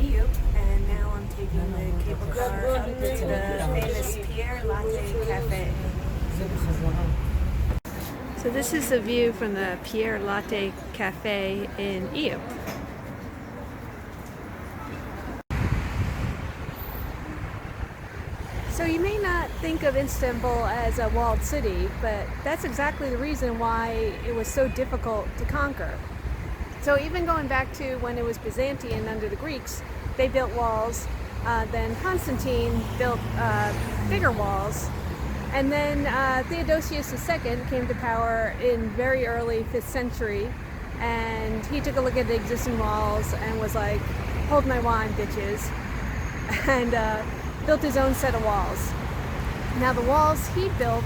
Eyüp, and now I'm taking the cable car up to the famous Pierre Latte Cafe. So this is the view from the Pierre Latte Cafe in Eyüp. So you may not think of Istanbul as a walled city, but that's exactly the reason why it was so difficult to conquer. So even going back to when it was Byzantine under the Greeks, they built walls. Then Constantine built bigger walls. And then Theodosius II came to power in very early 5th century. And he took a look at the existing walls and was like, hold my wine, bitches. And built his own set of walls. Now the walls he built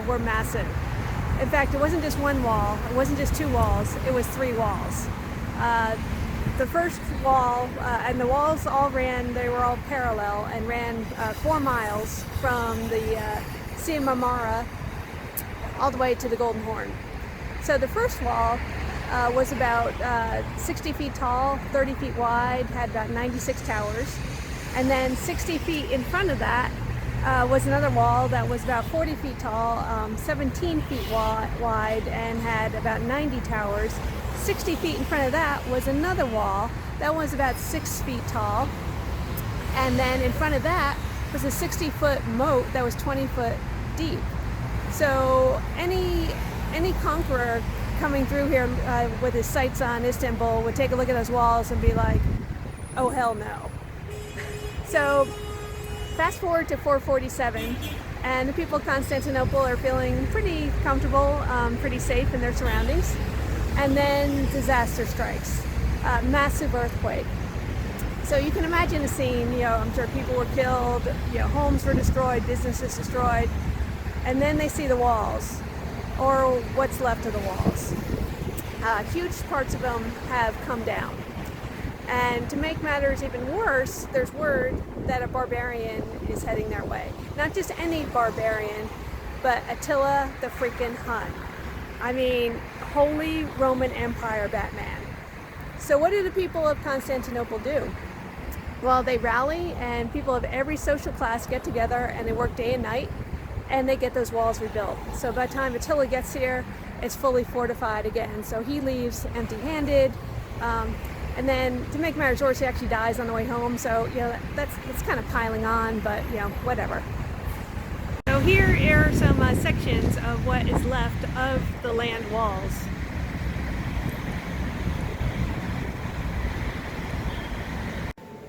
were massive. In fact, it wasn't just one wall, it wasn't just two walls, it was three walls. The first wall, and the walls all ran, they were all parallel and ran 4 miles from the Sea of Marmara all the way to the Golden Horn. So the first wall was about 60 feet tall, 30 feet wide, had about 96 towers. And then 60 feet in front of that was another wall that was about 40 feet tall, 17 feet wide, and had about 90 towers. 60 feet in front of that was another wall that was about 6 feet tall. And then in front of that was a 60-foot moat that was 20 foot deep. So any conqueror coming through here with his sights on Istanbul would take a look at those walls and be like, oh hell no. So fast forward to 447, and the people of Constantinople are feeling pretty comfortable, pretty safe in their surroundings. And then disaster strikes, massive earthquake. So you can imagine the scene, I'm sure people were killed, homes were destroyed, businesses destroyed, and then they see the walls, or what's left of the walls. Huge parts of them have come down. And to make matters even worse, there's word that a barbarian is heading their way. Not just any barbarian, but Attila the freaking Hun. I mean, Holy Roman Empire Batman. So what do the people of Constantinople do? Well, they rally, and people of every social class get together and they work day and night, and they get those walls rebuilt. So by the time Attila gets here, it's fully fortified again. So he leaves empty-handed. And then, to make matters worse, he actually dies on the way home. So, that's kind of piling on, but, whatever. So here are some sections of what is left of the land walls.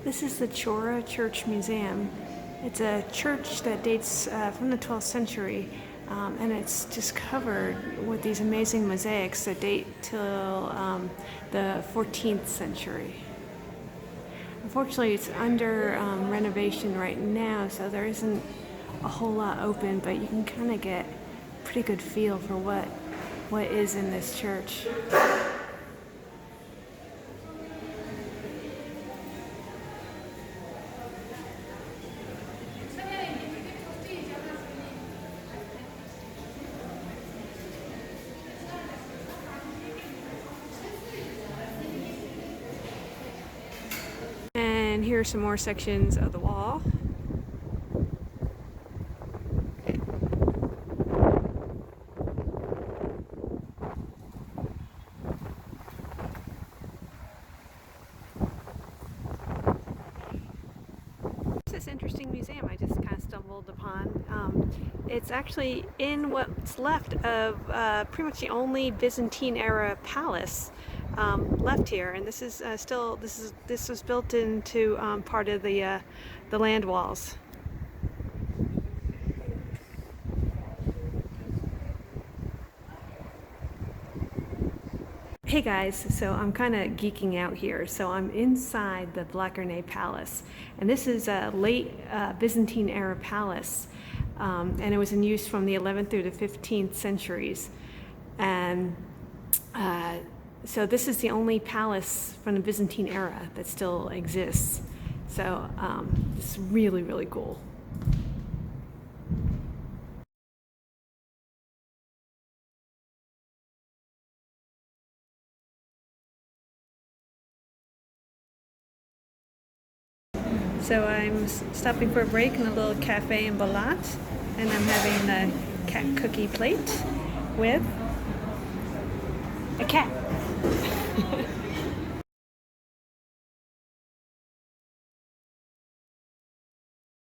This is the Chora Church Museum. It's a church that dates from the 12th century. And it's just covered with these amazing mosaics that date till the 14th century. Unfortunately, it's under renovation right now, so there isn't a whole lot open, but you can kind of get a pretty good feel for what is in this church. And here are some more sections of the wall. This interesting museum I just kind of stumbled upon. It's actually in what's left of pretty much the only Byzantine era palace left here, and this is this was built into part of the land walls. Hey guys, so I'm kind of geeking out here. So I'm inside the Blachernae Palace, and this is a late Byzantine era palace, and it was in use from the 11th through the 15th centuries. And so this is the only palace from the Byzantine era that still exists. So it's really, really cool. So I'm stopping for a break in a little cafe in Balat, and I'm having a cat cookie plate with a cat.